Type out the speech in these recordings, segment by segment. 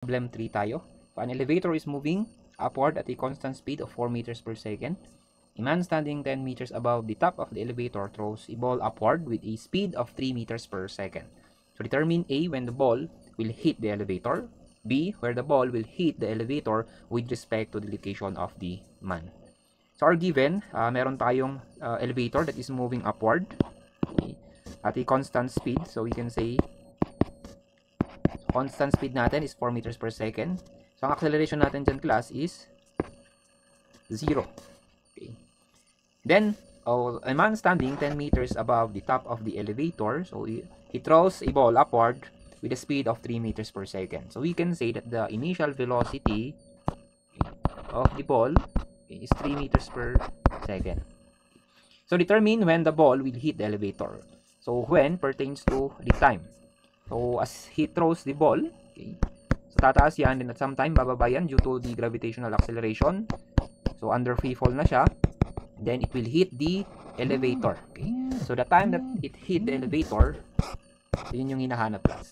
Problem 3 tayo. An elevator is moving upward at a constant speed of 4 meters per second. A man standing 10 meters above the top of the elevator throws a ball upward with a speed of 3 meters per second. So determine A, when the ball will hit the elevator. B, where the ball will hit the elevator with respect to the location of the man. So our given, meron tayong elevator that is moving upward, okay, at a constant speed. So we can say constant speed natin is 4 meters per second. So ang acceleration natin dyan, class, is 0. Okay. Then, a man standing 10 meters above the top of the elevator, so he throws a ball upward with a speed of 3 meters per second. So we can say that the initial velocity of the ball is 3 meters per second. So determine when the ball will hit the elevator. So when pertains to the time. So as he throws the ball, okay, so tataas yan, then at some time bababa yan due to the gravitational acceleration. So under free fall na siya, then it will hit the elevator. Okay? So the time that it hit the elevator, yun yung hinahanap, class.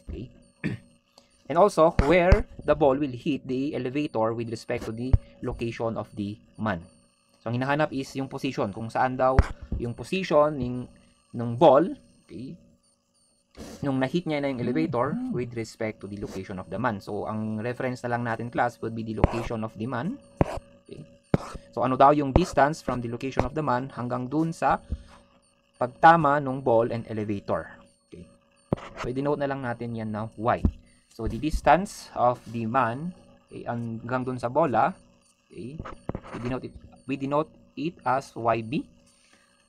Okay? And also, where the ball will hit the elevator with respect to the location of the man. So ang hinahanap is yung position, kung saan daw yung position ng ball, okay, nung na-hit niya na yung elevator with respect to the location of the man. So ang reference na lang natin, class, would be the location of the man. Okay. So ano daw yung distance from the location of the man hanggang dun sa pagtama ng ball and elevator. Okay. So i-denote na lang natin yan na y. So the distance of the man, okay, hanggang dun sa bola, okay, we denote it as yb.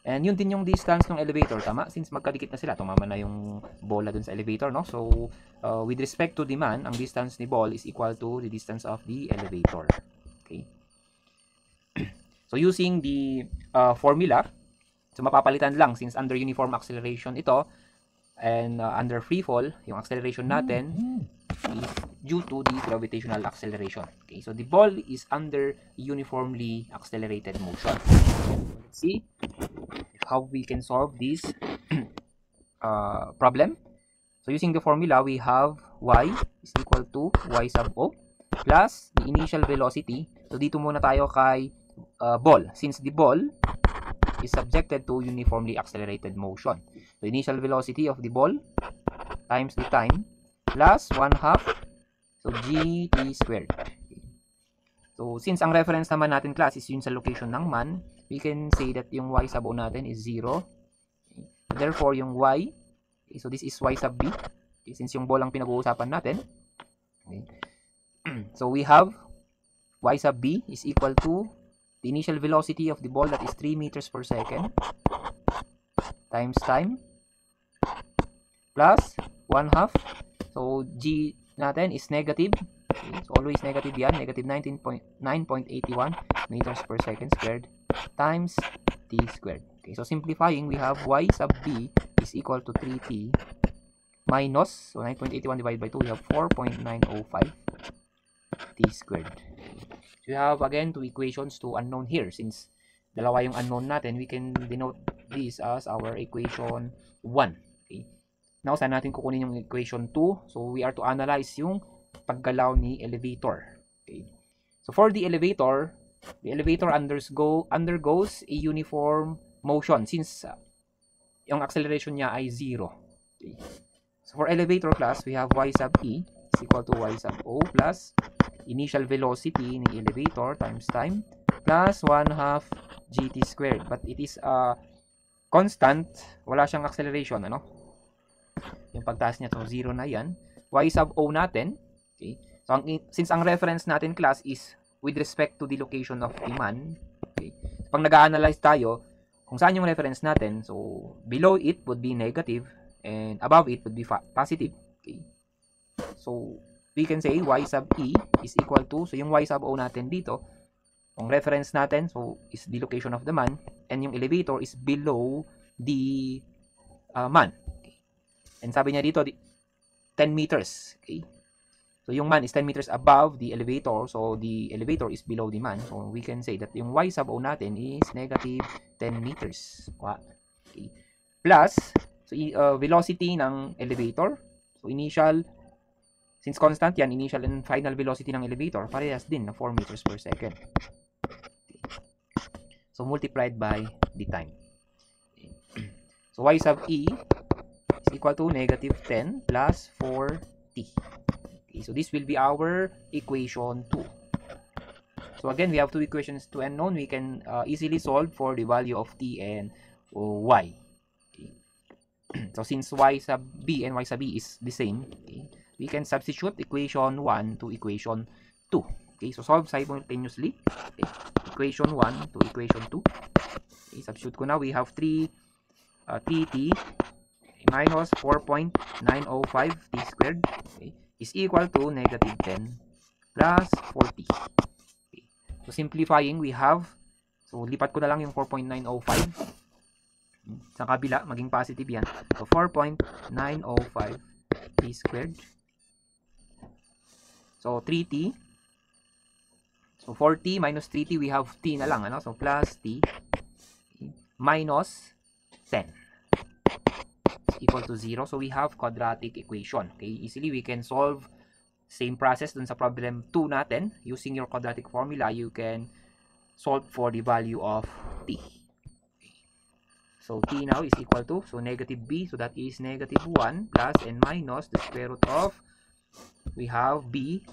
And yun din yung distance ng elevator, tama? Since magkadikit na sila, tumama na yung bola dun sa elevator, no? So, with respect to the man, ang distance ni ball is equal to the distance of the elevator. Okay? So, using the formula, so mapapalitan lang since under uniform acceleration ito, and under free fall, yung acceleration natin is due to the gravitational acceleration. Okay? So, the ball is under uniformly accelerated motion. Let's see how we can solve this problem. So using the formula, we have y is equal to y sub o plus the initial velocity. So dito muna tayo kay ball, since the ball is subjected to uniformly accelerated motion. So initial velocity of the ball times the time plus 1/2, so gt squared. So since ang reference naman natin, class, is yun sa location ng man, we can say that yung y sub o natin is 0. Okay. Therefore, yung y, okay, so this is y sub b, okay, since yung ball ang pinag-uusapan natin. Okay. So we have y sub b is equal to the initial velocity of the ball, that is 3 meters per second, times time, plus 1/2. So g natin is negative. Okay, so always negative yan, negative 9.81 meters per second squared times t squared. Okay, so simplifying, we have y sub b is equal to 3t minus, so 9.81 divided by 2, we have 4.905 t squared. So we have again two equations, two unknown here. Since dalawa yung unknown natin, we can denote this as our equation 1. Okay. Now, saan natin kukunin yung equation 2? So we are to analyze yung paggalaw ni elevator. Okay. So for the elevator undergoes a uniform motion since yung acceleration niya ay 0. Okay. So for elevator, class, we have y sub e is equal to y sub o plus initial velocity ng elevator times time plus 1/2 gt squared. But it is a constant, wala siyang acceleration, ano? Yung pagtaas niya, so 0 na yan. Y sub o natin, okay, so since ang reference natin, class, is with respect to the location of the man, okay, so pag nag-a-analyze tayo kung saan yung reference natin, so below it would be negative and above it would be positive. Okay, so we can say y sub e is equal to, so yung y sub o natin dito, ang reference natin, so is the location of the man, and yung elevator is below the man. Okay. And sabi niya dito 10 meters. Okay. So yung man is 10 meters above the elevator, so the elevator is below the man. So we can say that yung y sub o natin is negative 10 meters. Okay. Plus, so velocity ng elevator, so initial Since constant yan, initial and final velocity ng elevator, parehas din na 4 meters per second. So, multiplied by the time. So, y sub e is equal to negative 10 plus 4t. Okay, so, this will be our equation 2. So, again, we have two equations to unknown. We can easily solve for the value of t and y. Okay. So, since y sub b and y sub e is the same, okay, we can substitute equation 1 to equation 2. Okay, so solve simultaneously. Okay, equation 1 to equation 2. Okay, substitute ko na. We have 3t minus 4.905 t squared, okay, is equal to negative 10 plus 4t. Okay, so simplifying, we have, so lipat ko na lang yung 4.905 sa kabila, maging positive yan. So 4.905 t squared. So, 3t. So, 4t minus 3t, we have t na lang, ano? So, plus t minus 10 is equal to 0. So, we have quadratic equation. Okay, easily we can solve same process dun sa problem 2 natin. Using your quadratic formula, you can solve for the value of t. Okay. So, t now is equal to, so, negative b. So, that is negative 1 plus and minus the square root of, we have b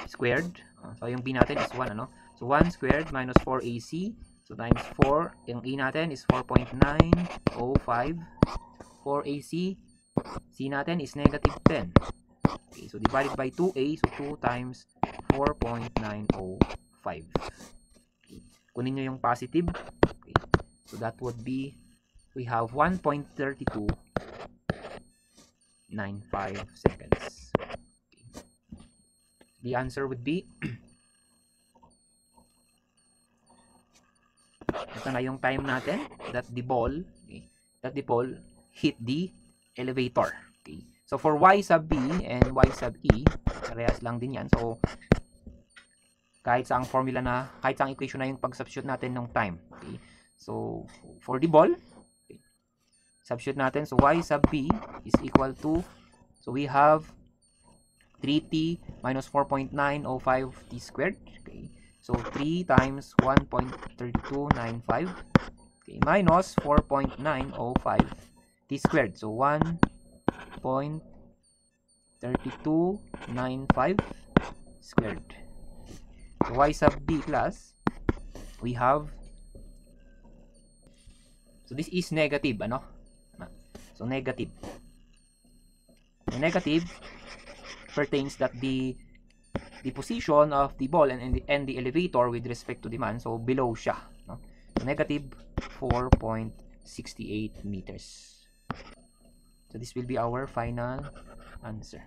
squared. So, yung b natin is 1, ano? So, 1 squared minus 4ac. So, times 4. Yung e natin is 4.905. 4ac. C natin is negative 10. Okay, so, divided by 2a. So, 2 times 4.905. Okay. Kunin nyo yung positive. Okay. So, that would be, we have 1.3295 seconds. The answer would be ito na yung time natin that the ball hit the elevator. Okay. So for y sub b and y sub e, parehas lang din yan. So kahit sa formula na, kahit sa equation na yung pag-substitute natin ng time. Okay. So for the ball, okay, substitute natin. So y sub b is equal to, so we have 3t minus 4.905 t squared. Okay. So 3 times 1.3295, okay, minus 4.905 t squared. So 1.3295 squared. So y sub b plus, we have, so this is negative, ano? So negative. The negative pertains that the position of the ball and the elevator with respect to the man, so below siya, no? So negative 4.68 meters. So this will be our final answer.